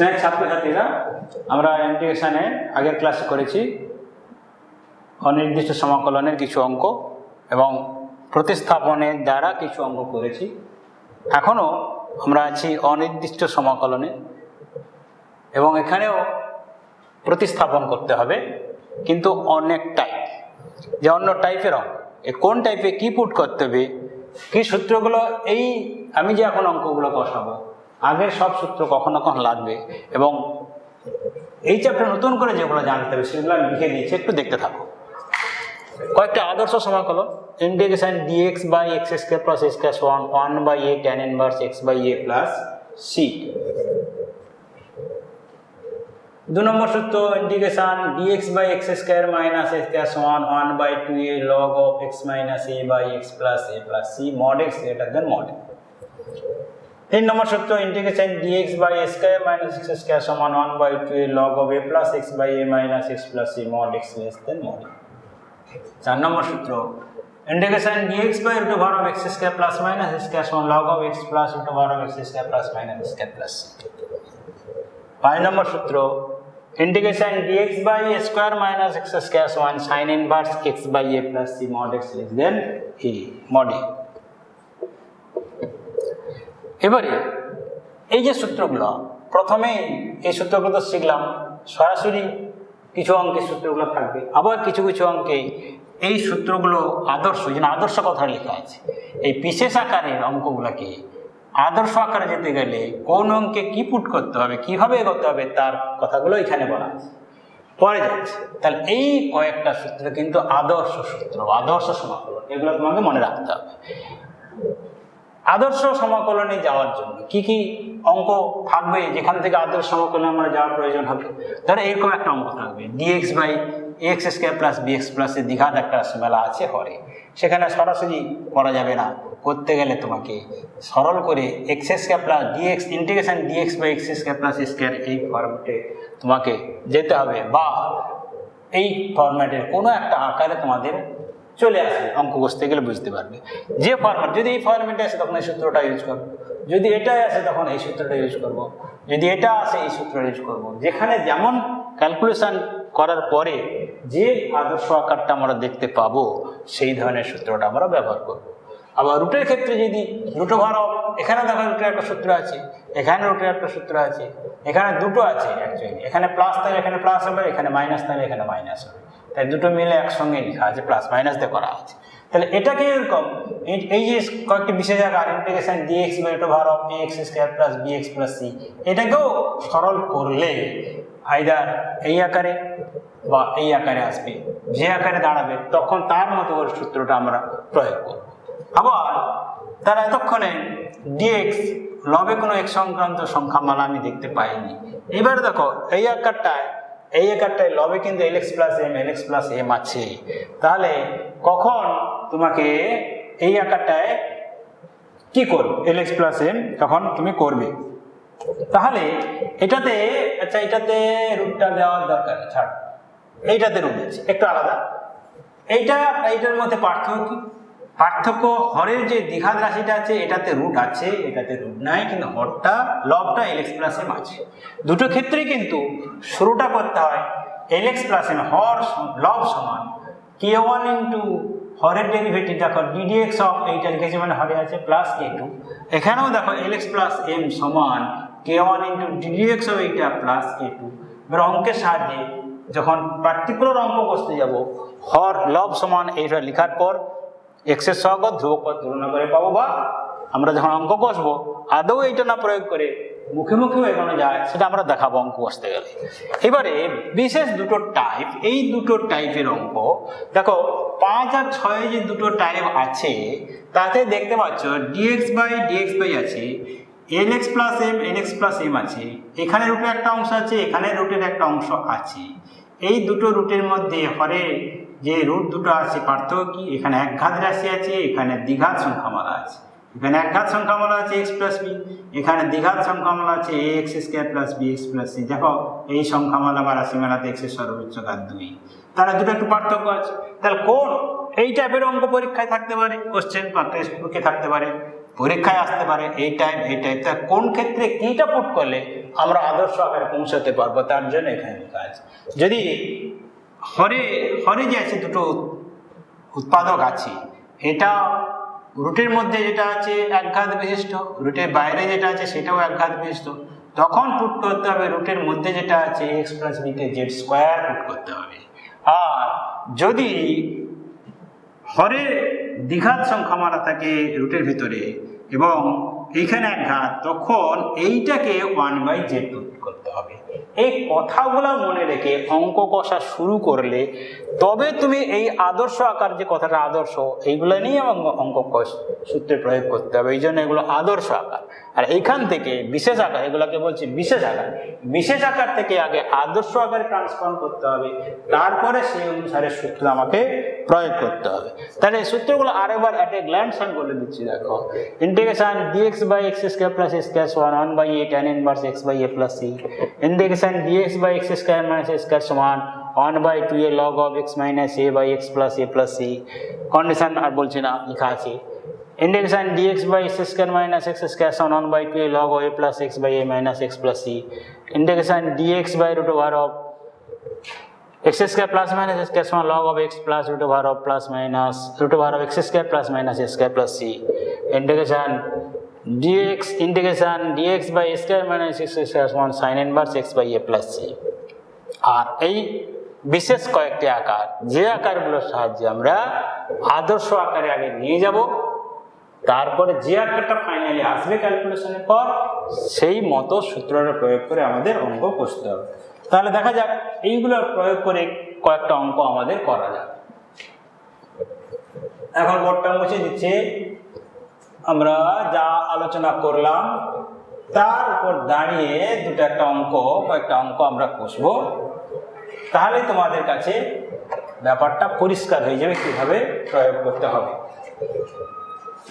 স্নেহ ছাত্রছাত্রীরা, আমরা ইন্টিগ্রেশনে আগের ক্লাসে করেছি অনির্দিষ্ট সমাকলনের কিছু অঙ্ক এবং প্রতিস্থাপনের দ্বারা কিছু অঙ্ক করেছি। এখনও আমরা আছি অনির্দিষ্ট সমাকলনে এবং এখানেও প্রতিস্থাপন করতে হবে, কিন্তু অনেক টাইপ, যে অন্য টাইপের অঙ্ক। কোন টাইপে কী পুট করতে হবে, কী সূত্রগুলো, এই আমি যে এখন অঙ্কগুলো কষাবো আগের সব সূত্র কখনো কখন লাগবে এবং এই চ্যাপ্টার নতুন করে যেগুলো জানতে হবে সেগুলো আমি লিখে দিয়েছি, একটু দেখতে থাকো। কয়েকটা আদর্শ সমাকলন, integration dx by x square plus x plus one by a tan inverse x by a plus c. 2 number সূত্র, integration dx by x square minus x plus one by 2a log of x minus a by x plus c mod x greater than mod a। 3 number সূত্র, integration dx by a square minus x square সমান 1 by 2a log of a plus x by a minus x plus c mod x less than mod a। 4 number সূত্র, integration dx by root over of x square plus minus x square সমান log of x plus root over of x square plus minus x square plus c। 5 number সূত্র, integration dx by a square minus x square সমান sin inverse x by a plus c mod x less than a mod a। এবারে এই যে সূত্রগুলো, প্রথমেই এই সূত্রগুলো তো শিখলাম, সরাসরি কিছু অঙ্কের সূত্রগুলো থাকবে, আবার কিছু কিছু অঙ্কে এই সূত্রগুলো আদর্শ, যেন আদর্শ কথা লেখা আছে। এই বিশেষ আকারের অঙ্কগুলোকে আদর্শ আকারে যেতে গেলে কোন অঙ্কে কি পুট করতে হবে, কিভাবে এগোতে হবে, তার কথাগুলো এখানে বলা আছে, পরে যাচ্ছে। তাহলে এই কয়েকটা সূত্র কিন্তু আদর্শ সূত্র, আদর্শ সমাকলন, এগুলো তোমাকে মনে রাখতে হবে। আদর্শ সমাকলনে যাওয়ার জন্য কি কি অঙ্ক থাকবে, যেখান থেকে আদর্শ সমাকলনে আমরা যাওয়ার প্রয়োজন হবে। ধরো এরকম একটা অঙ্ক থাকবে, dx by x square plus bx প্লাসের দ্বিঘাত একটা রাশিমালা আছে হরে, সেখানে সরাসরি করা যাবে না, করতে গেলে তোমাকে সরল করে x square plus dx, integration dx by x square plus square এই ফর্মেটে তোমাকে যেতে হবে, বা এই ফরম্যাটের কোনো একটা আকারে তোমাদের চলে আসে, অঙ্ক কষতে গেলে বুঝতে পারবে যে ফরম্যাট। যদি এই ফরম্যাটে আসে তখন এই সূত্রটা ইউজ করবো, যদি এটাই আসে তখন এই সূত্রটা ইউজ করব, যদি এটা আসে এই সূত্রটা ইউজ করব। যেখানে যেমন ক্যালকুলেশন করার পরে যে আদর্শ আকারটা আমরা দেখতে পাবো সেই ধরনের সূত্রটা আমরা ব্যবহার করব। আবার রুটের ক্ষেত্রে যদি রুট ওভার অফ, এখানে দেখো রুটের একটা সূত্র আছে, এখানে রুটের একটা সূত্র আছে, এখানে দুটো আছে অ্যাকচুয়ালি, এখানে প্লাস তাহলে এখানে প্লাস হবে, এখানে মাইনাস তাহলে এখানে মাইনাস হবে, তাই দুটো মিলে একসঙ্গে লেখা আছে, প্লাস মাইনাস দিয়ে করা আছে। তাহলে এটাকে এরকম এই যে কয়েকটি বিশেষ আকার, integration dx by root over of ax square plus bx plus c, এটাকেও সরল করলে আইদার এই আকারে বা এই আকারে আসবে, যে আকারে দাঁড়াবে তখন তার মতো করে সূত্রটা আমরা প্রয়োগ করব। আবার তারা এতক্ষণে dx লবে কোনো এক সংক্রান্ত সংখ্যামালা আমি দেখতে পাইনি। এবার দেখো এই আকারটায় লবে কিন্তু lx প্লাস m আছে, তাহলে কখন তোমাকে এই আকারটায় কি করবে, lx প্লাস m তখন তুমি করবে। তাহলে এটাতে, আচ্ছা এটাতে রুটটা দেওয়ার দরকার, ছাড়, এইটাতে রুট আছে একটু আলাদা। এইটার মধ্যে পার্থক্য কি? পার্থক্য হরের যে দ্বিঘাত রাশিটা আছে এটাতে রুট আছে, এটাতে রুট নাই, কিন্তু হরটা লবটা lx প্লাস m আছে। দুটো ক্ষেত্রেই কিন্তু শুরুটা করতে হয় lx প্লাস m, হর লব সমান k1 ইন্টু হরের ডেরিভেটিভ দেখো ddx অফ এইটা লিখেছি মানে হরে আছে প্লাস k2, এখানেও দেখো lx প্লাস m সমান k1 ইন্টু ddx অফ এইটা প্লাস k2। এবার অঙ্কের সাহায্যে যখন পার্টিকুলার অঙ্ক কষতে যাব, হর লব সমান এইটা লেখার পর x এর সহগ ধ্রুবক পদ তুলনা করে পাবো, বা আমরা যখন অঙ্ক কষবো আদৌ এইটা না প্রয়োগ করে মুখে মুখেও এগোনো যায়, সেটা আমরা দেখাবো অঙ্ক কষতে গেলে। এবারে বিশেষ দুটো টাইপ, এই দুটো টাইপের অঙ্ক দেখো 5 আর 6 যে দুটো টাইপ আছে তাতে দেখতে পাচ্ছ dx বাই আছে, lx প্লাস m আছে, এখানে রুটের একটা অংশ আছে, এখানে রুটের একটা অংশ আছে। এই দুটো রুটের মধ্যে হরে যে রুট দুটো আছে পার্থক্য কি? এখানে একঘাত রাশি আছে, এখানে দ্বিঘাত সংখ্যামালা আছে। এখানে একঘাত সংখ্যামালা আছে x প্লাস b, এখানে দ্বিঘাত সংখ্যামালা আছে ax square plus bx plus c। দেখো এই সংখ্যামালা বা রাশিমালাতে x এর সর্বোচ্চ ঘাত 2, তারা দুটো একটু পার্থক্য আছে। তাহলে কোন এই টাইপের অঙ্ক পরীক্ষায় থাকতে পারে, কোশ্চেন বা টেক্সট বুকে থাকতে পারে, পরীক্ষায় আসতে পারে এই টাইপ। তা কোন ক্ষেত্রে কিটা পুট করলে আমরা আদর্শ আকারে পৌঁছাতে পারবো, তার জন্য এখানে লেখা আছে। যদি হরে যে আছে দুটো উৎপাদক আছে, এটা রুটের মধ্যে যেটা আছে একঘাত বিশিষ্ট, রুটের বাইরে যেটা আছে সেটাও একঘাত বিশিষ্ট, তখন পুট করতে হবে রুটের মধ্যে যেটা আছে এক্স প্লাস বিতে জেড স্কোয়ার পুট করতে হবে। আর যদি হরের দ্বিঘাত সংখ্যা মারা থাকে রুটের ভিতরে এবং এইখানে একঘাত, তখন এইটাকে 1/z পুট করতে হবে। এই কথাগুলো মনে রেখে অঙ্ক কষা শুরু করলে তবে তুমি এই আদর্শ আকার, যে কথাটা আদর্শ, এইগুলো নিয়ে অঙ্ক সূত্রে প্রয়োগ করতে হবে। এই জন্য এগুলো আদর্শ আকার। আর এইখান থেকে বিশেষ আকার, এগুলোকে বলছি বিশেষ আকার। বিশেষ আকার থেকে আগে আদর্শ আকারে ট্রান্সফর্ম করতে হবে, তারপরে সেই অনুসারে সূত্র আমাকে প্রয়োগ করতে হবে। তাহলে এই সূত্রগুলো আরেকবার অ্যাট এ গ্ল্যান্স আমি বলে দিচ্ছি। দেখো, integration dx by x square plus x plus 1/a tan inverse x by a plus c। Integration dx by x square minus a square সমান 1/2a log of x minus a by x plus a plus c। Condition আর বলছি না, লেখা আছে integration dx by x square minus x square sine 1/2a log of a plus x by a minus x plus c. Integration dx by root over of x square plus minus x square sine log of x plus root over of plus minus root over of x square plus minus x square plus c. Integration dx by x square minus x square sine sin inverse x by a plus c. আর এই বিশেষ কয়েকটি আকার, যে আকারগুলোর সাহায্যে আমরা আদর্শ আকারে আগে নিয়ে যাব, তারপরে যে আকারটা ফাইনালি আসবে ক্যালকুলেশনের পর সেই মতো সূত্রটা প্রয়োগ করে আমাদের অঙ্ক কষতে হবে। তাহলে দেখা যাক এইগুলো প্রয়োগ করে কয়েকটা অঙ্ক আমাদের করা যাক। এখন বোর্ডটা মুছে দিচ্ছে। আমরা যা আলোচনা করলাম তার উপর দাঁড়িয়ে কয়েকটা অঙ্ক আমরা কষবো, তাহলে তোমাদের কাছে ব্যাপারটা পরিষ্কার হয়ে যাবে কিভাবে প্রয়োগ করতে হবে।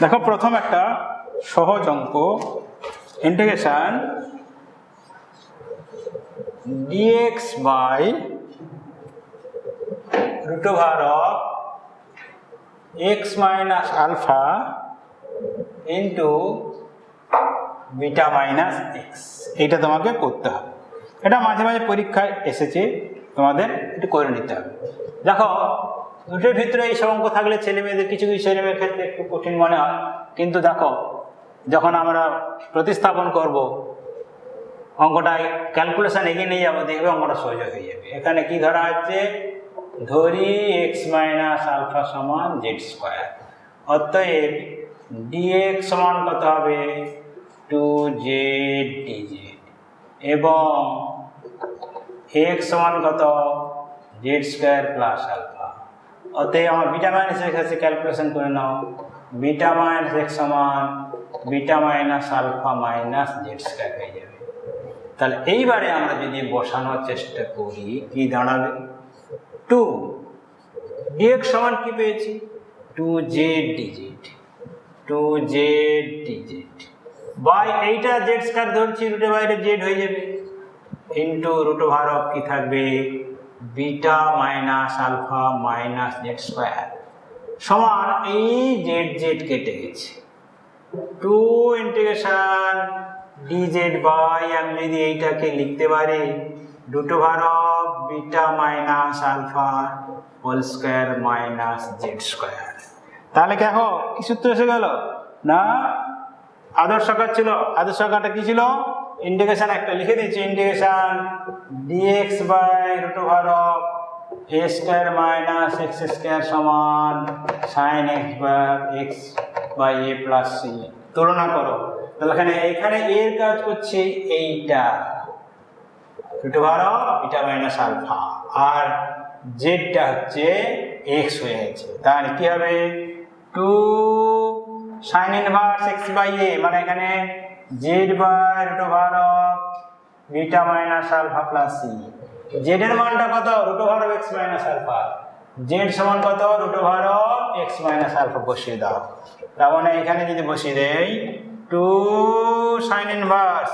দেখো, প্রথম একটা সহজ অঙ্ক, integration dx by root over of x minus alpha into beta minus x, এইটা তোমাকে করতে হবে। এটা মাঝে মাঝে পরীক্ষায় এসেছে, তোমাদের একটু করে নিতে হবে। দেখো, রুটের ভিতরে এই সব অঙ্ক থাকলে ছেলেমেয়েদের কিছু ছেলেমেয়ের ক্ষেত্রে একটু কঠিন মনে হয়, কিন্তু দেখো যখন আমরা প্রতিস্থাপন করব, অঙ্কটায় ক্যালকুলেশন এগিয়ে নিয়ে যাবো, দেখবে অঙ্কটা সহজ হয়ে যাবে। এখানে কি ধরা হচ্ছে, ধরি x মাইনাস আলফা সমান জেড স্কোয়ার, অতএব dx সমান কত হবে 2z dz এবং x সমান কত জেড স্কোয়ার প্লাস আলফা। অতএব আমার বিটা মাইনাস এক্স আছে, ক্যালকুলেশন করে নাও। বিটা মাইনাস এক্স সমান beta minus alpha minus z square হয়ে যাবে। তাহলে এইবারে আমরা যদি বসানোর চেষ্টা করি, কি দাঁড়াবে, 2 dx সমান কি পেয়েছি 2z dz, 2z dz by এইটা জেড স্কোয়ার ধরছি, রুটের বাইরে জেড হয়ে যাবে, ইন্টু রুট ওভার অফ কি থাকবে beta minus alpha minus z square সমান এই জেড জেড কেটে গেছে 2 ইন্টিগ্রেশন dz বাই, আমি যদি এইটাকে লিখতে পারি root over of beta minus alpha whole square minus z square. তাহলে দেখো কি সূত্র এসে গেল না, আদর্শ আকার ছিল। আদর্শ আকারটা কি ছিল, ইন্টিগ্রেশন একটা লিখে দিচ্ছি, integration dx by root over of a square minus x square সমান sign x by a plus C. তুলনা করো, তাহলে এখানে এর কাজ করছে এইটা root over of beta minus alpha, আর জেডটা হচ্ছে এক্স হয়ে গেছে। তাহলে কি হবে 2 সাইন ইনভার্স এক্স বাই এ, মানে এখানে Z by root over of beta minus alpha plus c. Z এর মানটা কত root over of x minus alpha, z সমান কত root over of x minus alpha বসিয়ে দাও। তার মানে এখানে যদি বসিয়ে দেই 2 sine inverse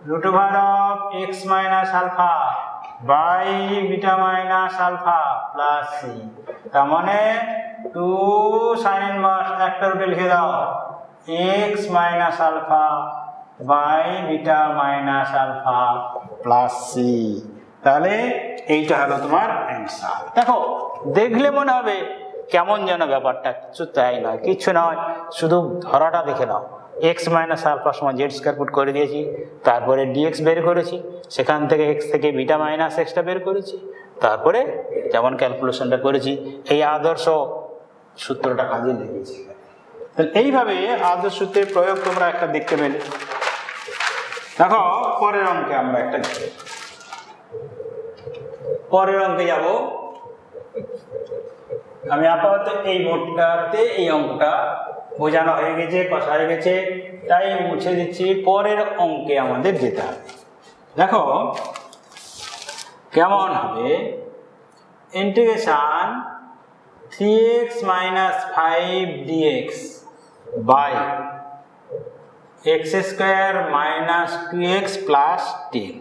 root over of x minus alpha by beta minus alpha plus c, তার মানে 2 সাইন ইনভার্স একটা রুটে লিখে দাও x minus alpha by beta minus alpha plus C. তাহলে এইটা হলো তোমার অ্যান্সার। দেখো দেখলে মনে হবে কেমন যেন ব্যাপারটা, কিছু তাই নয়, কিচ্ছু নয়, শুধু ধরাটা দেখে নাও। এক্স মাইনাস আলফা সমান জেড স্কোয়ার পুট করে দিয়েছি, তারপরে ডিএক্স বের করেছি, সেখান থেকে এক্স থেকে বিটা মাইনাস এক্সটা বের করেছি, তারপরে যেমন ক্যালকুলেশনটা করেছি এই আদর্শ সূত্রটা কাজে লেগেছি। তাহলে এইভাবে আদর্শ সূত্রের প্রয়োগ তোমরা একটা দেখতে পেলে। দেখো পরের অঙ্কে আমরা একটা পরের অঙ্কে যাব। আমি আপাতত এই বোর্ডটাতে এই অঙ্কটা বোঝানো হয়ে গেছে, কষা হয়ে গেছে, তাই মুছে দিচ্ছি। পরের অঙ্কে আমাদের যেতে হবে। দেখো কেমন হবে, integration 3x minus 5 dx by x square minus 2x plus 10।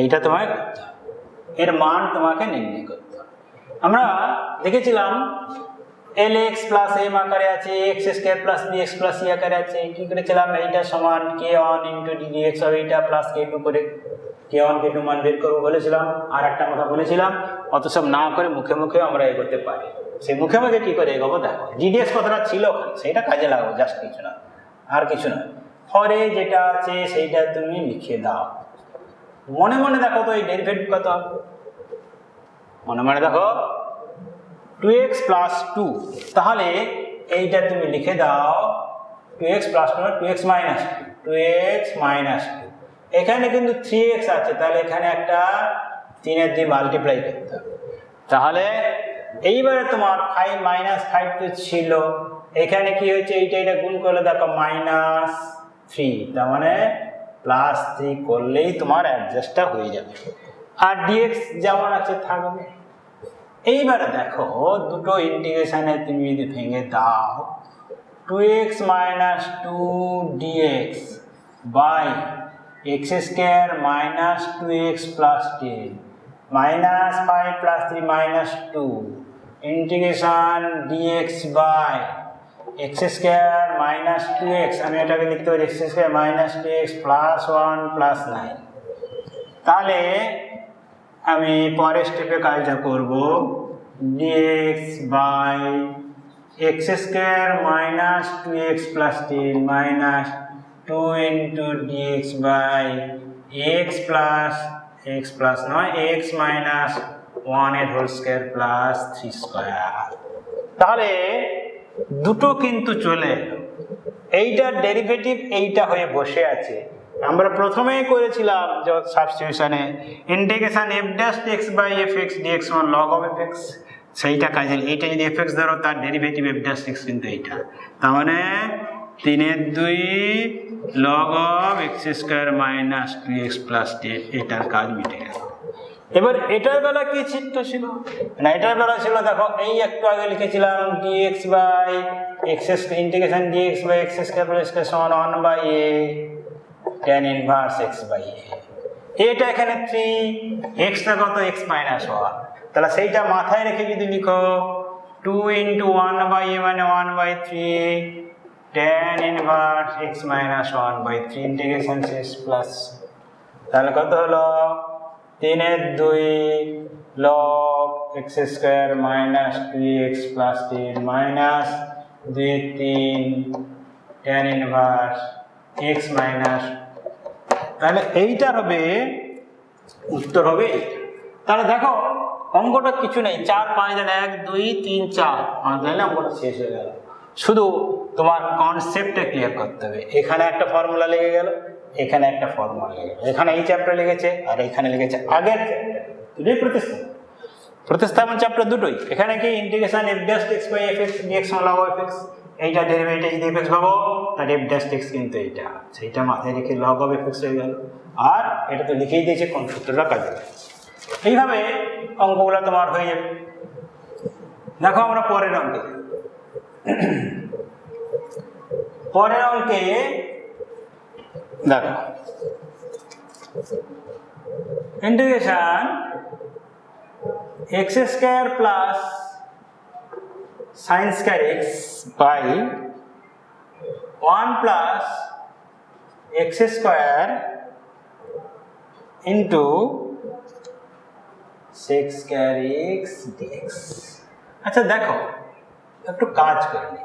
এইটা তোমায় করতে হবে, এর মান তোমাকে নির্ণয় করতে হবে। আমরা দেখেছিলাম এল এক্স প্লাস এম আকারে আছে, x square plus b x plus c আকারে আছে। কি করেছিলাম, এইটা সমান কে ওয়ান ইন্টু ডি এক্স হবে, এইটা প্লাস কে টু করে কে ওয়ান কে টু মান বের করবো বলেছিলাম। আর একটা কথা বলেছিলাম, অত সব না করে মুখে মুখে আমরা এগোতে পারি। সেই মুখে মুখে কি করে এগোবো দেখো, ডিডিএক্স কথাটা ছিল ওখানে, সেইটা কাজে লাগাবো, জাস্ট কিছু না, আর কিছু না। ফরে যেটা আছে সেইটা তুমি লিখে দাও, মনে মনে দেখো তো এই ডেরিভেটিভ কত, মনে মনে দেখো 2x প্লাস 2, তাহলে এইটা তুমি লিখে দাও 2x plus 2 2x minus 2, 2x minus 2। এখানে কিন্তু 3x আছে, তাহলে এখানে একটা 3 দিয়ে মাল্টিপ্লাই করতে হবে। তাহলে এইবারে তোমার 5 মাইনাস 5 তো ছিল, এখানে কি হয়েছে, এইটা গুণ করলে দেখো মাইনাস 3, তার মানে প্লাস 3 করলেই তোমার অ্যাডজাস্টটা হয়ে যাবে, আর ডিএক্স যেমন আছে থাকবে। এইবারে দেখো দুটো ইন্টিগ্রেশনে তুমি যদি ভেঙে দাও, 2x minus 2 dx by x square minus 2x plus 10 minus 5 plus 3 minus 2 integration dx by x square minus 2x, আমি এটাকে লিখতে পারি x square minus 2x plus 1 plus 9। তাহলে আমি পরের স্টেপে কাজটা করব, dx by x square minus 2x plus 10 minus 2 into dx by x plus নয় x মাইনাস 1 এর হোল স্কোয়ার প্লাস 3 স্কোয়ার। তাহলে দুটো কিন্তু চলে এলো, এইটার ডেরিভেটিভ এইটা হয়ে বসে আছে। আমরা প্রথমেই করেছিলাম সাবস্টিটিউশনে integration f dash x by fx dx সমান log of fx, সেইটা কাজে। এইটা যদি fx ধরো তার ডেরিভেটিভ f ড্যাশ x কিন্তু এইটা, তার মানে 3/2 log of x square minus 2x plus 10, এটার কাজ মিটে গেল। এবার এটার বেলা কি চিত্র ছিল না, এটার বেলা ছিল দেখো এই একটু আগে লিখেছিলাম dx by x integration dx by x square plus x সমান 1 by a tan inverse x by a। এটা এখানে 3, x টা কত x মাইনাস 1, তাহলে সেইটা মাথায় রেখে যদি লিখো 2 ইন্টু 1 বাই a মানে 1 by 3 tan inverse x minus 1 by 3 integration শেষ প্লাস, তাহলে কত হলো 3/2 log x square minus 2x plus 10 minus 2/3 tan inverse x minus. তাহলে এইটার হবে উত্তর হবে এইটা। তাহলে দেখো অঙ্কটা কিছু নেই, 4 5 1 2 3 4 5 দিলে অঙ্কটা শেষ হয়ে গেল। শুধু তোমার কনসেপ্টটা ক্লিয়ার করতে হবে। এখানে একটা ফর্মুলা লেগে গেল, এখানে একটা ফর্মুলা লেগে গেল, এখানে এই চ্যাপ্টার লেগেছে আর এখানে লেগেছে আগের চ্যাপ্টার, দুটোই প্রতিস্থাপন চ্যাপ্টার দুটোই। এখানে কি integration f dash x by fx dx সমান log of fx, এইটা ডেরিভেটিভ যদি fx পাবো তার f ড্যাশ x কিন্তু এইটা, সেইটা মাথায় রেখে log of fx হয়ে গেল। আর এটা তো লিখেই দিয়েছে কোন সূত্রটা কাজে লাগছে। এইভাবে অঙ্কগুলো তোমার হয়ে যাবে। দেখো আমরা পরের অঙ্কে, পরের অঙ্কে দেখো integration x square plus sin square x by 1 plus x square into sec square x dx. আচ্ছা দেখো একটু কাজ করে নি,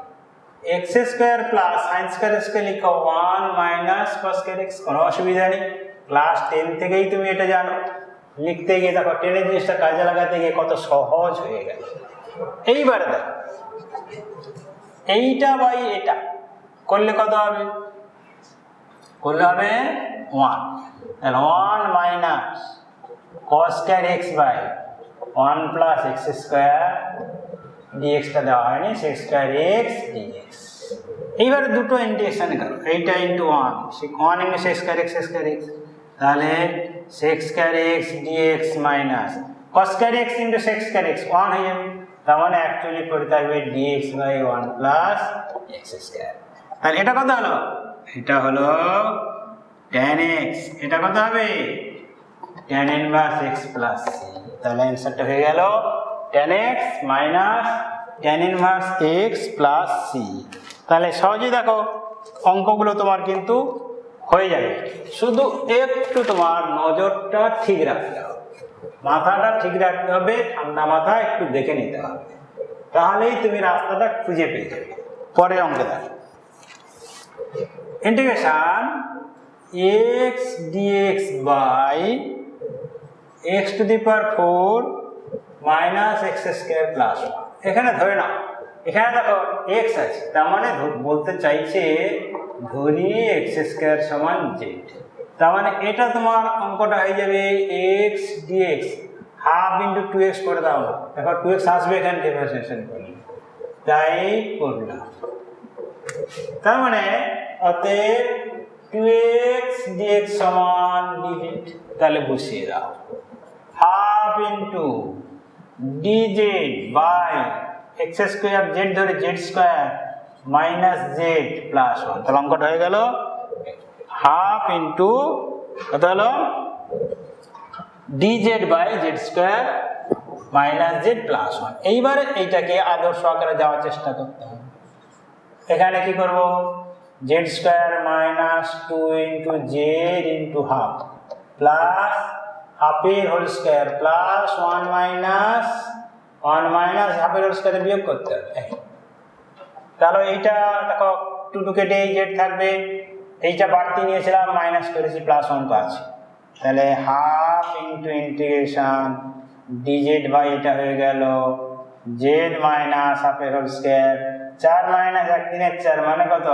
x square plus sine square square লিখো 1 মাইনাস কস স্কোয়ার এক্স, কোনো অসুবিধা নেই, ক্লাস 10 থেকেই তুমি এটা জানো। লিখতে গিয়ে দেখো 10 জিনিসটা কাজে লাগাতে গিয়ে কত সহজ হয়ে গেল। এইবারে দেখো এইটা বাই এটা করলে কত হবে, করলে হবে 1, তাহলে 1 minus cos square x by 1 plus x square ডিএক্সটা দেওয়া হয়নি, সেক স্কোয়ার এক্স ডিএক্স। এইবারে দুটো ইন্টিগ্রেশন করো, এইটা into 1 into sec square x, তাহলে sec square x dx minus cos square x into sec square x 1 হয়ে যাবে, তার মানে অ্যাকচুয়ালি পড়ে থাকবে dx by 1 plus x square. তাহলে এটা কত হলো, এটা হলো tan x, এটা কত হবে tan inverse x plus c। তাহলে অ্যান্সারটা হয়ে গেল tan x minus tan inverse x plus c। তাহলে সহজেই দেখো অঙ্কগুলো তোমার কিন্তু হয়ে যাবে, শুধু একটু তোমার নজরটা ঠিক রাখতে হবে, মাথাটা ঠিক রাখতে হবে, ঠান্ডা মাথা একটু দেখে নিতে হবে, তাহলেই তুমি রাস্তাটা খুঁজে পেয়ে যাবে। পরের অঙ্কে দেখো integration x dx by x to the power 4 minus x square plus 1। এখানে ধরে নাও, এখানে দেখো x আছে, তার মানে বলতে চাইছে ধরি এক্স স্কোয়ার সমান জেড, তার মানে এটা তোমার অঙ্কটা হয়ে যাবে x dx half into 2x করে দাও, দেখো 2x আসবে এখানে ডিফারেন্সিয়েশন করলে, তাই করলাম। তার মানে অতএব 2x dx সমান dz, তাহলে বসিয়ে দাও half into dz by x square z ধরে z square minus z plus 1, তাহলে অঙ্কটা হয়ে গেল হাফ ইন্টু কত হলো dz by z square minus z plus 1। এইবারে এইটাকে আদর্শ আকারে যাওয়ার চেষ্টা করতে হবে। এখানে কি করব, z square minus 2 into z into half plus হাফের হোল স্কোয়ার প্লাস 1 মাইনাস হাফের হোল স্কোয়ারে বিয়োগ করতে হবে। তাহলে এইটা দেখো 2 কেটে জেড থাকবে, এইটা বাড়তি নিয়েছিলাম মাইনাস করেছি, প্লাস 1 তো আছে, তাহলে half into integration dz by এটা হয়ে গেল জেড মাইনাস হাফের হোল স্কোয়ার, 4 মাইনাস 1 3 4 মানে কত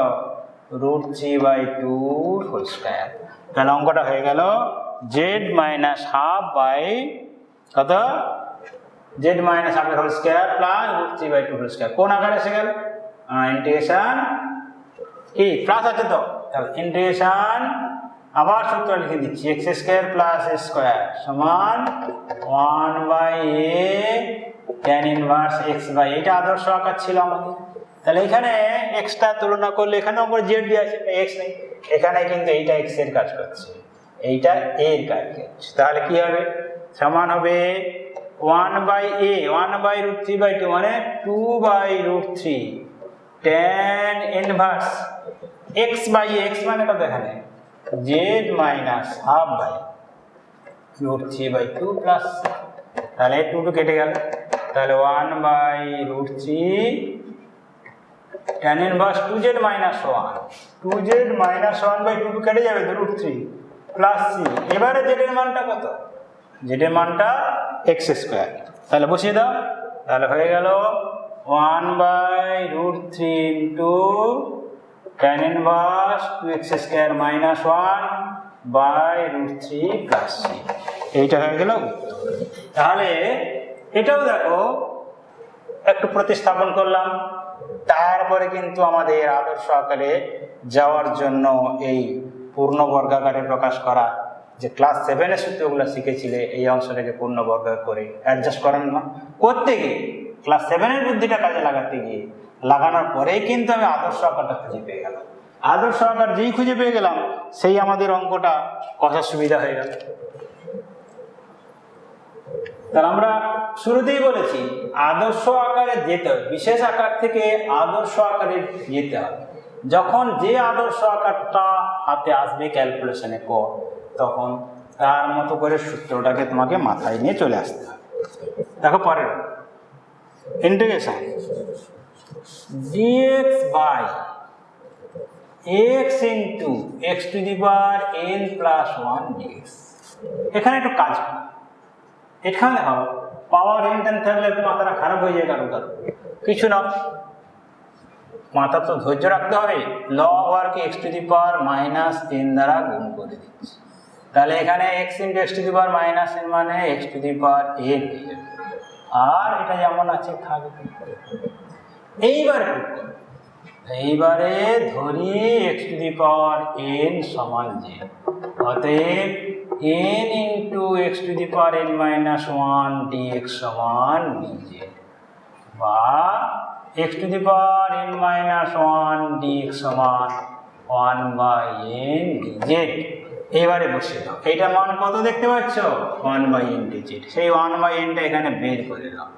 √3/2 হোল স্কোয়ার। তাহলে অঙ্কটা হয়ে গেল জেড মাইনাস হাফ বাই কত জেড মাইনাস হাফের হোল স্কোয়ার প্লাস √3/2 হোল স্কোয়ার। কোন আকারে এসে গেল, ইন্টিগ্রেশন কি প্লাস আছে তো, তাহলে ইন্টিগ্রেশন আবার সূত্র লিখে দিচ্ছি, এক্স স্কোয়ার প্লাস এ স্কোয়ার সমান 1/a tan inverse x by, এটা আদর্শ আকার ছিল আমাদের। তাহলে এখানে এক্সটা তুলনা করলে এখানে আমার জেড দিয়ে আছে, এক্স নেই, এখানে কিন্তু এইটা এক্স এর কাজ করছে, এইটা এ এর কাজ করছে, তাহলে কি হবে সমান হবে 1/a 1/√3/2 মানে 2/√3 tan inverse x by x মানে কত এখানে z minus half by √3/2 plus, তাহলে 2 কেটে গেল, তাহলে 1/√3 tan inverse 2z minus 1 2z minus 1/2 কেটে যাবে √3 প্লাস c। এবারে z এর মানটা কত, z এর মানটা x স্কোয়ার, তাহলে বসিয়ে দাও, তাহলে হয়ে গেল 1/√3 into tan inverse 2x square minus 1/√3 plus c, এইটা হয়ে গেল উত্তর। তাহলে এটাও দেখো একটু প্রতিস্থাপন করলাম, তারপরে কিন্তু আমাদের আদর্শ আকারে যাওয়ার জন্য এই পূর্ণ বর্গাকারে প্রকাশ করা, যে ক্লাস 7-এর সূত্রগুলো শিখেছিলে এই অংশটাকে পূর্ণ বর্গাকার করে অ্যাডজাস্ট করেন না করতে গিয়ে, ক্লাস 7-এর বুদ্ধিটা কাজে লাগাতে গিয়ে লাগানোর পরেই কিন্তু আমি আদর্শ আকারটা খুঁজে পেয়ে গেলাম। আদর্শ আকার যেই খুঁজে পেয়ে গেলাম সেই আমাদের অঙ্কটা কষার সুবিধা হয়ে গেল। তাহলে আমরা শুরুতেই বলেছি আদর্শ আকারে যেতে হবে, বিশেষ আকার থেকে আদর্শ আকারে যেতে হবে। যখন যে আদর্শ আকারটা হাতে আসবে ক্যালকুলেশনের পর, তখন তার মতো করে সূত্রটাকে তোমাকে মাথায় নিয়ে চলে আসতে হবে। দেখো পরের integration dx by x into x to the power n plus 1 dx। এখানে একটু কাজ করো, এখানে দেখো পাওয়ার n টেন থাকলে একটু মাথাটা খারাপ হয়ে যায় কারো কারো, কিছু না, মাথা তো ধৈর্য রাখতে হবে। লগ ওয়ারকে x to the power minus n দ্বারা গুণ করে দিচ্ছি, তাহলে এখানে x into x to the power minus n মানে x to the power n হয়ে যাবে, আর এটা যেমন আছে থাকবে। এইবারে ধরি x to the power n সমান z, অতএব n into x to the power n minus 1 dx সমান dz, বা x to the power n minus 1 dx সমান 1 বাই n dz। এবারে বসে দাও, এইটা মান কত দেখতে পাচ্ছ? 1 বাই n dz। সেই 1 বাই nটা এখানে বের করে দাও।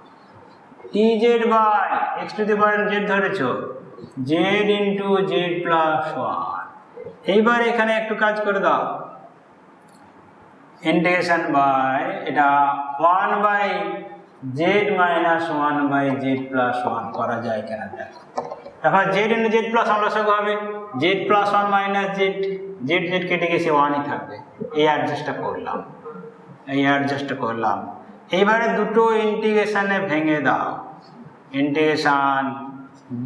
dz by x to the power z ধরেছ, z ইন্টু z প্লাস 1। এইবার এখানে একটু কাজ করে দাও, ইন্টিগ্রেশন বাই এটা 1 by z minus 1 by z plus 1 করা যায় কেন দেখো। এখন z ইন্টু z প্লাস 1 লসাগু হবে z plus 1 minus z, z কেটে গেছে 1ই থাকবে। এই অ্যাডজাস্টটা করলাম, এইবারে দুটো ইন্টিগ্রেশনে ভেঙে দাও, integration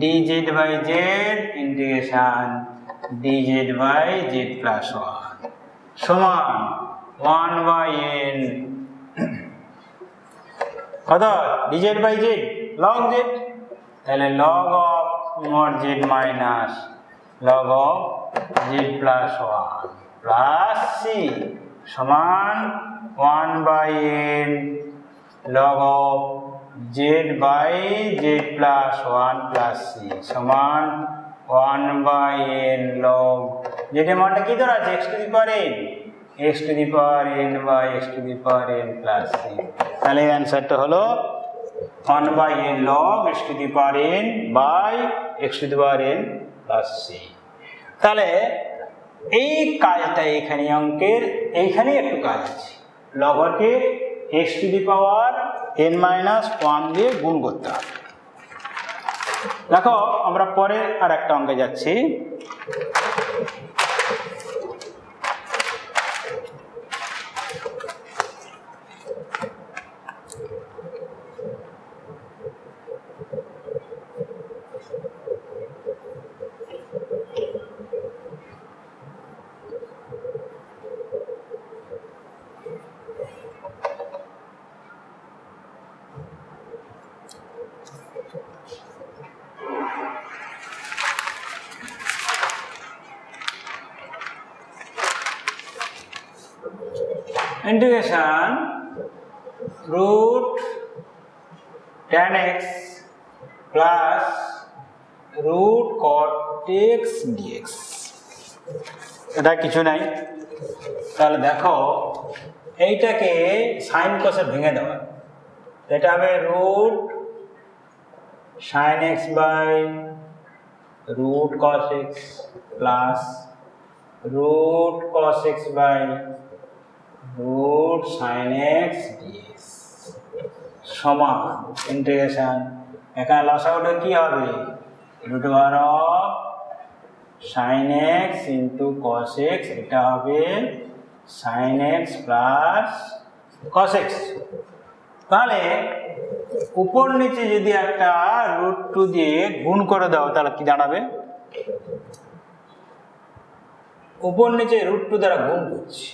dz by z integration dz by z plus 1 সমান 1 বাই n কত dz by z log z, তাহলে log of mod z minus log of z plus 1 plus c সমান 1 by n log of z by z plus 1 plus c সমান 1 by n log z এর মানটা কি ধরা আছে? x to the power n, x to the power n by x to the power n plus c। তাহলে অ্যান্সারটা হলো 1 by n log x to the power n by x to the power n plus c। তাহলে এই কাজটা এখানে অঙ্কের এইখানে একটু কাজ আছে, লগকে x to the power n minus 1 দিয়ে গুণ করতে হবে। দেখো আমরা পরে আর একটা অঙ্কে যাচ্ছি। Integration root tan x plus root cot x dx এটা কিছু নাই। তাহলে দেখো এইটাকে সাইন কসে ভেঙে দেওয়া, এটা হবে root sine x by root cos x plus root cos x by root sine x dx সমান ইন্টিগ্রেশন, এখানে লসাগুটা কি হবে? Root over of sine x into cos x, এটা হবে sine x plus cos x. তাহলে উপর নিচে যদি একটা রুট টু দিয়ে গুণ করে দাও তাহলে কি দাঁড়াবে? উপর নিচে রুট টু দ্বারা গুণ করছি,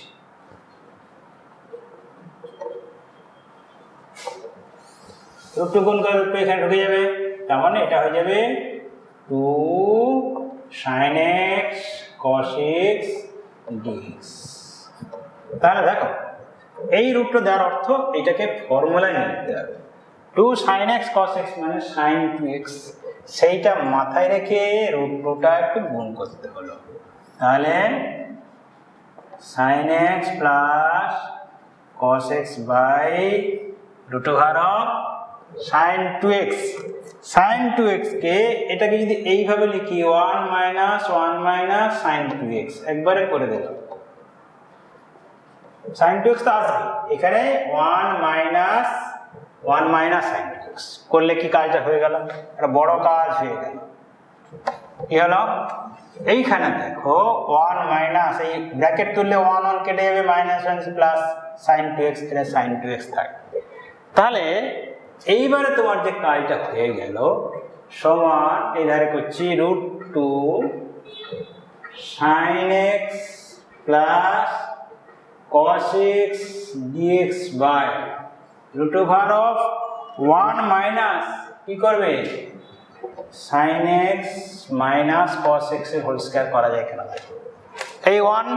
রুট টু গুণ করে রুট টু এখানে ঢুকে যাবে, তার মানে এটা হয়ে যাবে 2 sin x cos x dx। তাহলে দেখো এই রুটটা দেওয়ার অর্থ এটাকে ফর্মুলায় নিয়ে নিতে হবে, 2 sin x cos x মানে sin 2x, সেইটা মাথায় রেখে রুট টুটা একটু গুণ করতে হলো। তাহলে sin x plus cos x by root over of sine two x, sine two x কে এটাকে যদি এইভাবে লিখি 1 মাইনাস সাইন টু এক্স, একবারে করে দিলাম। সাইন টু এক্স তো আসবে এখানে, 1 মাইনাস সাইন টু এক্স করলে কি কাজটা হয়ে গেল, একটা বড় কাজ হয়ে গেল। কি হলো, এইখানে দেখো 1 মাইনাস, এই ব্র্যাকেট তুললে 1 কেটে যাবে, -1 প্লাস সাইন টু এক্স, এটা সাইন টু এক্স থাকে। তাহলে এইবারে তোমার যে কাজটা হয়ে গেল সমান, এই ধারে করছি √2 sin x plus cos x dx by √1 minus কি করবে, sin x minus cos x এর হোল স্কয়ার করা যায় কেন, এই 1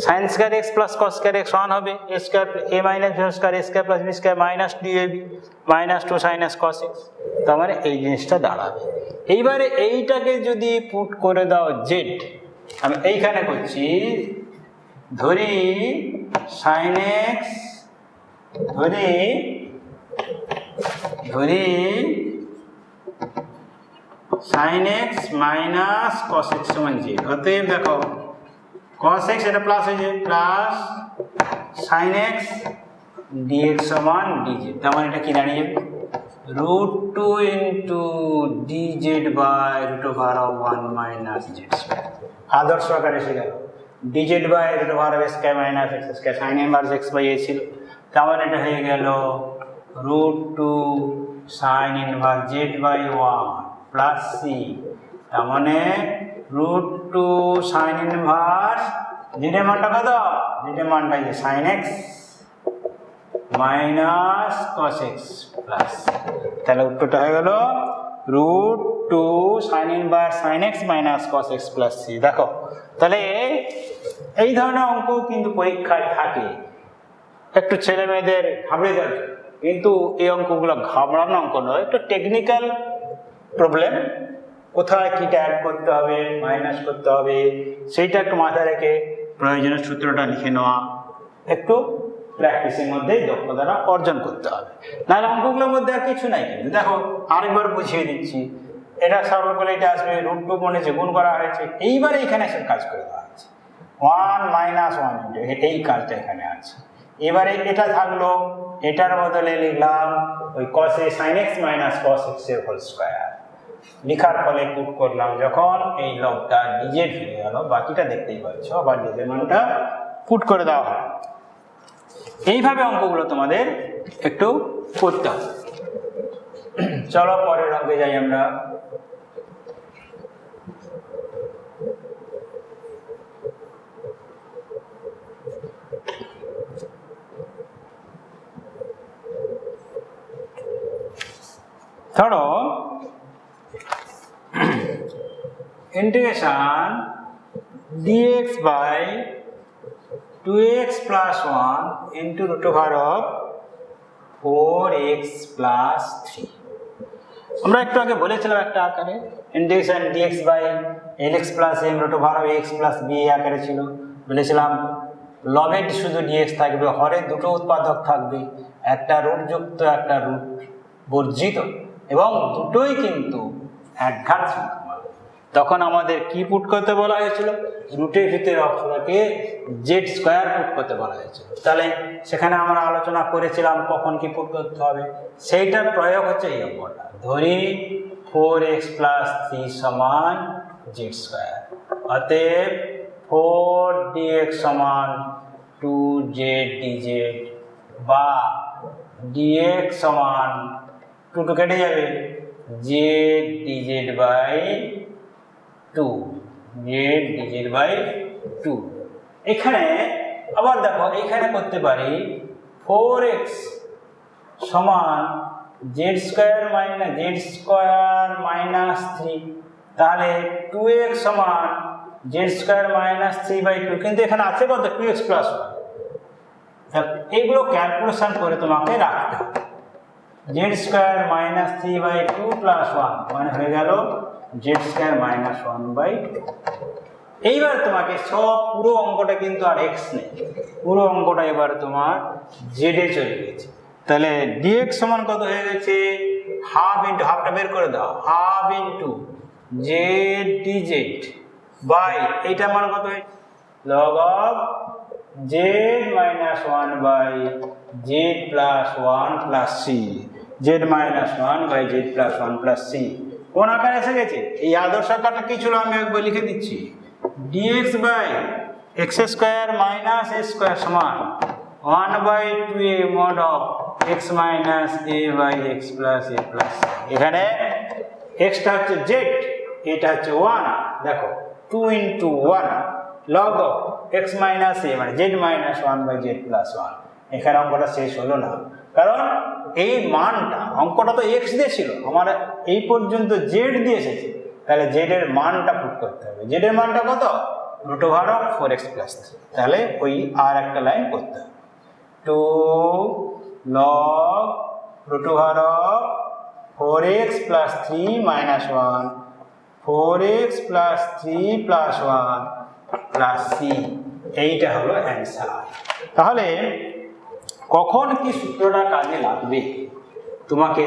sin square x plus cos square x 1 হবে, a square a minus b square a square plus b square minus 2ab minus 2 sin x cos x, তার মানে এই জিনিসটা দাঁড়াবে। এইবারে এইটাকে যদি পুট করে দাও z, আমি এইখানে করছি, ধরি sin x, ধরি sin x minus cos x সমান z, অতএব দেখো cos x এটা প্লাস হয়ে যায়, প্লাস sin x dx সমান dz, তার মানে এটা কি দাঁড়িয়ে যাবে, √2 into dz by √1 minus z square, আদর্শ আকার এসে গেল, dz by √a square minus x square sin inverse x by a ছিল, তার মানে এটা হয়ে গেল √2 sin inverse z by 1 plus c, তার মানে √2 sin ইনভার্স z এর মানটা কত, z এর মানটা এই sin x minus cos x plus, তাহলে উত্তরটা হয়ে গেল √2 sin inverse sin x minus cos x plus c। দেখো তাহলে এই ধরনের অঙ্ক কিন্তু পরীক্ষায় থাকে, একটু ছেলে মেয়েদের ঘাবড়ে যাবে, কিন্তু এই অঙ্কগুলো ঘাবড়ানো অঙ্ক নয়, একটু টেকনিক্যাল প্রবলেম, কোথায় কিটা অ্যাড করতে হবে মাইনাস করতে হবে সেইটা একটু মাথায় রেখে প্রয়োজনীয় সূত্রটা লিখে নেওয়া, একটু প্র্যাকটিসের মধ্যে দক্ষতাটা অর্জন করতে হবে, নাহলে অঙ্কগুলোর মধ্যে আর কিছু নাই। কিন্তু দেখো আরেকবার বুঝিয়ে দিচ্ছি, এটা সরল করলে এটা আসবে, √2 বনেছে গুণ করা হয়েছে, এইবারে এখানে এসে কাজ করে দেওয়া হয়েছে 1 মাইনাস 1 ইন্টু, এই কাজটা এখানে আছে। এবারে এটা থাকলো, এটার বদলে লিখলাম ওই cos a sin x minus cos x এর হোল স্কয়ার, লিখার ফলে পুট করলাম যখন এই লবটা dz হয়ে গেল, বাকিটা দেখতেই পাচ্ছ, আবার dz এর মানটা পুট করে দেওয়া হয়। এইভাবে অঙ্কগুলো তোমাদের একটু করতে হবে। চলো পরের অঙ্কে যাই আমরা। ধরো integration dx by 2x plus 1 into √4x plus 3, আমরা একটু আগে বলেছিলাম একটা আকারে integration dx by lx plus m √x plus b আকারে ছিল, বলেছিলাম লবের শুধু dx থাকবে, হরে দুটো উৎপাদক থাকবে, একটা রুট যুক্ত একটা রুট বর্জিত, এবং দুটোই কিন্তু একঘাত সংখ্যা। তখন আমাদের কি পুট করতে বলা হয়েছিল, রুটের ভিতরে অংশটাকে জেড স্কয়ার পুট করতে বলা হয়েছিল। তাহলে সেখানে আমরা আলোচনা করেছিলাম কখন কি পুট করতে হবে, সেইটার প্রয়োগ হচ্ছে এই অঙ্কটা। ধরি 4x plus 3 সমান জেড স্কয়ার, অতএব 4dx সমান 2z dz, বা dx সমান 2 কেটে যাবে, z dz by 2, z dz by 2। এখানে আবার দেখো, এখানে করতে পারি 4x সমান z স্কয়ার মাইনাস 3, তাহলে 2x সমান z স্কয়ার মাইনাস 3 বাই 2, কিন্তু এখানে আছে কত 2x প্লাস 1। এইগুলো ক্যালকুলেশন করে তোমাকে রাখতে হবে। z square minus 3 by 2 plus 1 মানে হয়ে গেল z স্কয়ার মাইনাস 1 বাই 2। এইবার তোমাকে সব পুরো অঙ্কটা কিন্তু আর x নেই, পুরো অঙ্কটা এবার তোমার z এ চলে গেছে, তাহলে dx সমান কত হয়ে গেছে, হাফ ইন্টু, হাফটা বের করে দাও, half into z dz by এইটা মান কত হয় log of z minus one by z plus one plus c, z minus one by z plus one plus c. কোন আকারে এসে গেছে? এই আদর্শ আকারটা কি ছিল আমি একবার লিখে দিচ্ছি, dx by x square minus a square সমান 1/2a mod of x minus a by x plus a plus, এখানে xটা হচ্ছে z, এটা হচ্ছে 1, দেখো 2 into 1 log of x minus a মানে z minus 1 by z plus 1। এখানে অঙ্কটা শেষ হলো না, কারণ এই মানটা, অঙ্কটা তো x দিয়ে ছিল, আমার এই পর্যন্ত z দিয়ে এসেছে, তাহলে z এর মানটা পুট করতে হবে। z এর মানটা কত, √4x plus 3, তাহলে ওই আর একটা লাইন করতে হবে, 2 log √4x plus 3 minus 1 4x plus 3 plus 1 plus c, এইটা হলো অ্যান্সার। তাহলে কখন কি সূত্রটা কাজে লাগবে তোমাকে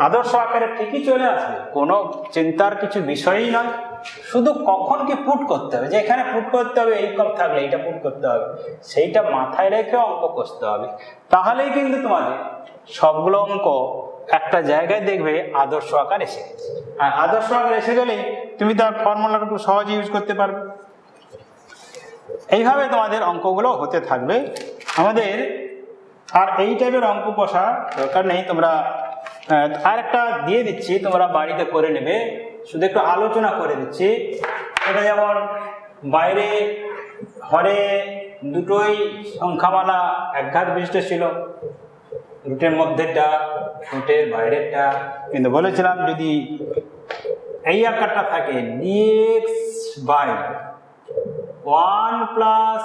আদর্শ আকারে ঠিকই চলে আসবে, কোনো চিন্তার কিছু বিষয়ই নয়, শুধু কখন কি পুট করতে হবে, যে এখানে পুট করতে হবে এই কম থাকলে এইটা পুট করতে হবে, সেইটা মাথায় রেখে অঙ্ক কষতে হবে, তাহলেই কিন্তু তোমাদের সবগুলো অঙ্ক একটা জায়গায় দেখবে আদর্শ আকার এসে গেছে। আর আদর্শ আকার এসে গেলেই তুমি তার ফর্মুলাটা খুব সহজে ইউজ করতে পারবে। এইভাবে তোমাদের অঙ্কগুলো হতে থাকবে। আমাদের আর এই টাইপের অঙ্ক কষা দরকার নেই, তোমরা আর একটা দিয়ে দিচ্ছি, তোমরা বাড়িতে করে নেবে, শুধু একটু আলোচনা করে দিচ্ছি। এটা যেমন বাইরে হরে দুটোই সংখ্যামালা একঘাত বিশিষ্ট ছিল, রুটের মধ্যেরটা রুটের বাইরেরটা, কিন্তু বলেছিলাম যদি এই আকারটা থাকে dx by 1 plus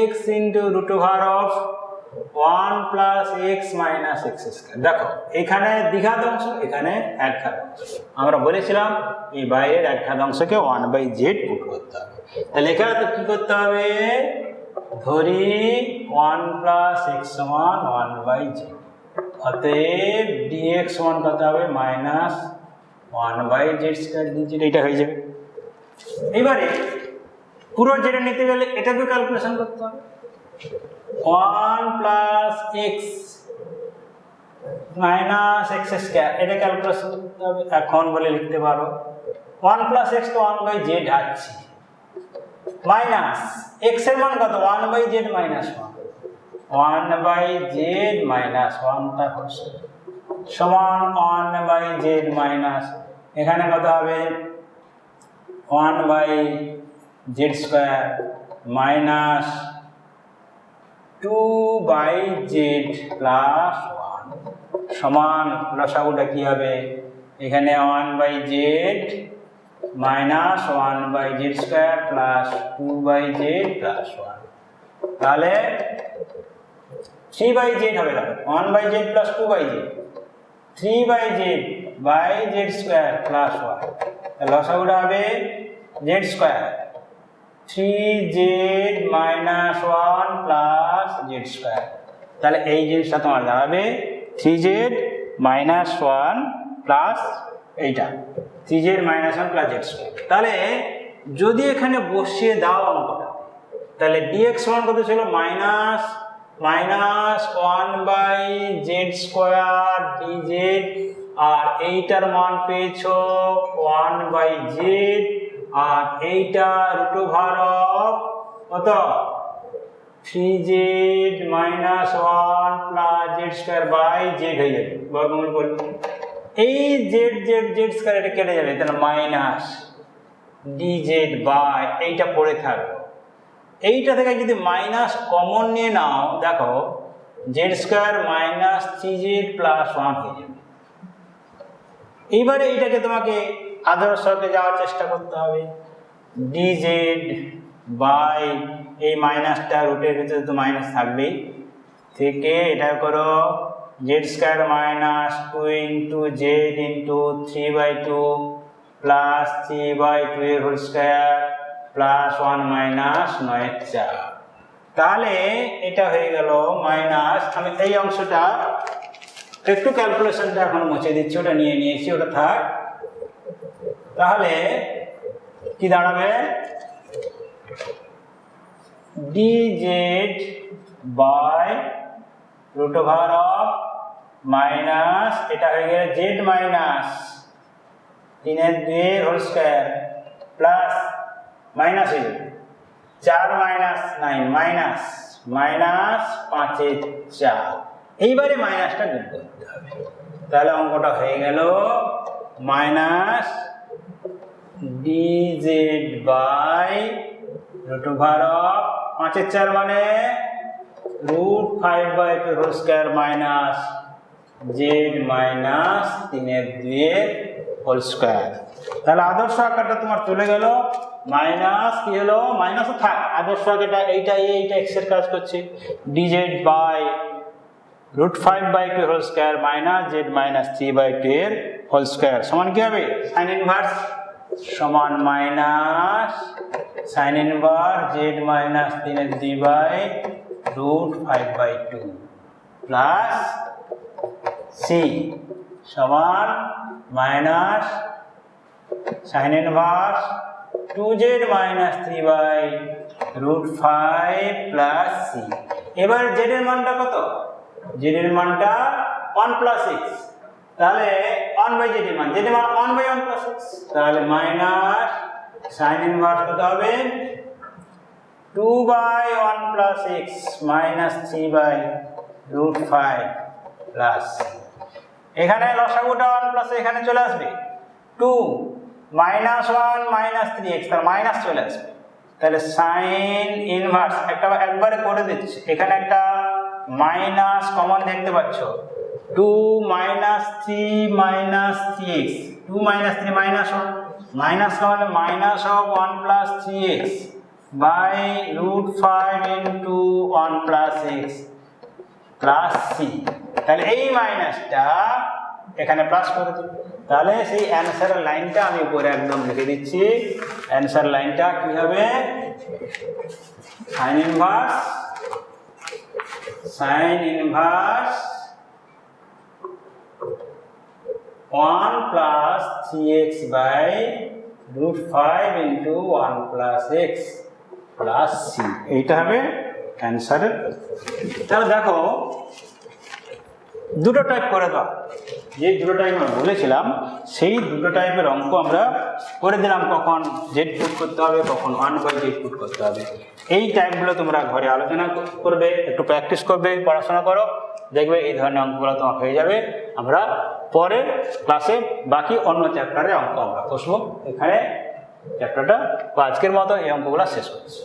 x into √1 plus x minus x square, দেখো এখানে দ্বিঘাত অংশ, এখানে একঘাত অংশ, আমরা বলেছিলাম এই বাইরের একঘাত অংশকে 1/z পুট করতে হবে, তাহলে এখানে তো কি করতে হবে, ধরি 1 plus x সমান 1/z, অতএব dx সমান কত হবে মাইনাস 1/z স্কয়ার dz, এটা হয়ে যাবে। এবারে পুরো যেটা নিতে গেলে এটাকে ক্যালকুলেশন করতে হবে, 1 plus x minus x square, এটা ক্যালকুলেশন করতে হবে। এখন বলে লিখতে পারো 1 plus x তো 1/z আছে, মাইনাস x এর মান কত 1/z minus 1, 1/z minus 1 তার হোল সমান 1/z মাইনাস, এখানে কত হবে 1/z square minus 2/z plus 1 সমান লসাগুটা কি হবে, এখানে 1/z minus 1/z square plus 2/z plus 1, তাহলে 3/z হবে, 1/z plus 2/z, 3/z by z square plus 1, লসাগুটা হবে z square 3z minus 1 plus z square, তাহলে এই জিনিসটা তোমার দাঁড়াবে 3z মাইনাস 1 প্লাস এইটা 3z minus 1 plus z square. তাহলে যদি এখানে বসিয়ে দাও অঙ্কটা, তাহলে dx সমান কত ছিল মাইনাস 1/z স্কয়ার dz, আর এইটার মান পেয়েছো 1/z, আর এইটা √of কত 3z minus 1 plus z square by z হয়ে যাবে, বর্গমূল করবে, এই z স্কয়ার এটা কেটে যাবে, তাহলে মাইনাস dz বাই এইটা পড়ে থাকবে, এইটা থেকে যদি মাইনাস কমন নিয়ে নাও, দেখো z square minus 3z plus 1 হয়ে যাবে। এইবারে এইটাকে তোমাকে আদর্শকে যাওয়ার চেষ্টা করতে হবে, dz বাই এই মাইনাসটা রুটের ভিতরে তো মাইনাস থাকবেই, থেকে এটা করো z square minus 2 into z into 3/2 plus 3/2 এর হোল স্কয়ার প্লাস 1 মাইনাস 9/4, তাহলে এটা হয়ে গেল মাইনাস, আমি এই অংশটা একটু ক্যালকুলেশনটা এখন মুছে দিচ্ছি, ওটা নিয়ে নিয়েছি, ওটা থাক। তাহলে কি দাঁড়াবে, dz by root over of minus, এটা হয়ে গেল z minus 3/2 whole square plus minus 4 minus 9 minus minus 5/4। এইবারে মাইনাসটা গুণ করতে হবে, তাহলে অঙ্কটা হয়ে গেল minus dz by root over of 5/4 মানে √5/2 whole square minus z minus 3/2 whole square. তাহলে আদর্শ আকারটা তোমার চলে গেল, মাইনাস কি হলো, মাইনাসও থাক, আদর্শ আকারটা এইটা এক্স এর কাজ করছে, dz by √5/2 whole square minus z minus 3/2 এর হোল স্কয়ার সমান কি হবে, সাইন ইনভার্স সমান minus sine inverse z minus 3/2/√5/2 plus c সমান minus sine inverse 2z minus 3/√5 plus c. এবার z এর মানটা কত, z এর মানটা 1 প্লাস এক্স, তাহলে 1/z এর মান, z এর মান 1/1 প্লাস এক্স, তাহলে মাইনাস সাইন ইনভার্স কত হবে 2/1 প্লাস এক্স মাইনাস 3/√5 প্লাস, এখানে লসাগুটা 1 প্লাস এখানে চলে আসবে 2 মাইনাস 1 মাইনাস 3x, তার মাইনাস চলে আসবে, তাহলে সাইন ইনভার্স একবারে করে দিচ্ছি, এখানে একটা মাইনাস কমন দেখতে পাচ্ছ, 2 minus 3 minus 3x, 2 minus 3 minus 1, minus common minus of 1 plus 3x by √5 into 1 plus x plus C. তাহলে এই মাইনাসটা এখানে প্লাস করে দিই, তাহলে সেই অ্যান্সারের লাইনটা আমি উপরে একদম লিখে দিচ্ছি, অ্যান্সার লাইনটা কি হবে, sine inverse 1 plus 3x by √5 into 1 plus x plus সি, এইটা হবে অ্যান্সারের। তাহলে দেখো দুটো টাইপ করে দাও, যে দুটো টাইপ আমরা বলেছিলাম সেই দুটো টাইপের অঙ্ক আমরা করে দিলাম, কখন জেড পুট করতে হবে, কখন 1/z পুট করতে হবে। এই টাইপগুলো তোমরা ঘরে আলোচনা করবে, একটু প্র্যাকটিস করবে, পড়াশোনা করো, দেখবে এই ধরনের অঙ্কগুলো তোমার হয়ে যাবে। আমরা পরের ক্লাসে বাকি অন্য চ্যাপ্টারের অঙ্ক আমরা কষবো, এখানে চ্যাপ্টারটা বা আজকের মতো এই অঙ্কগুলো শেষ করছি।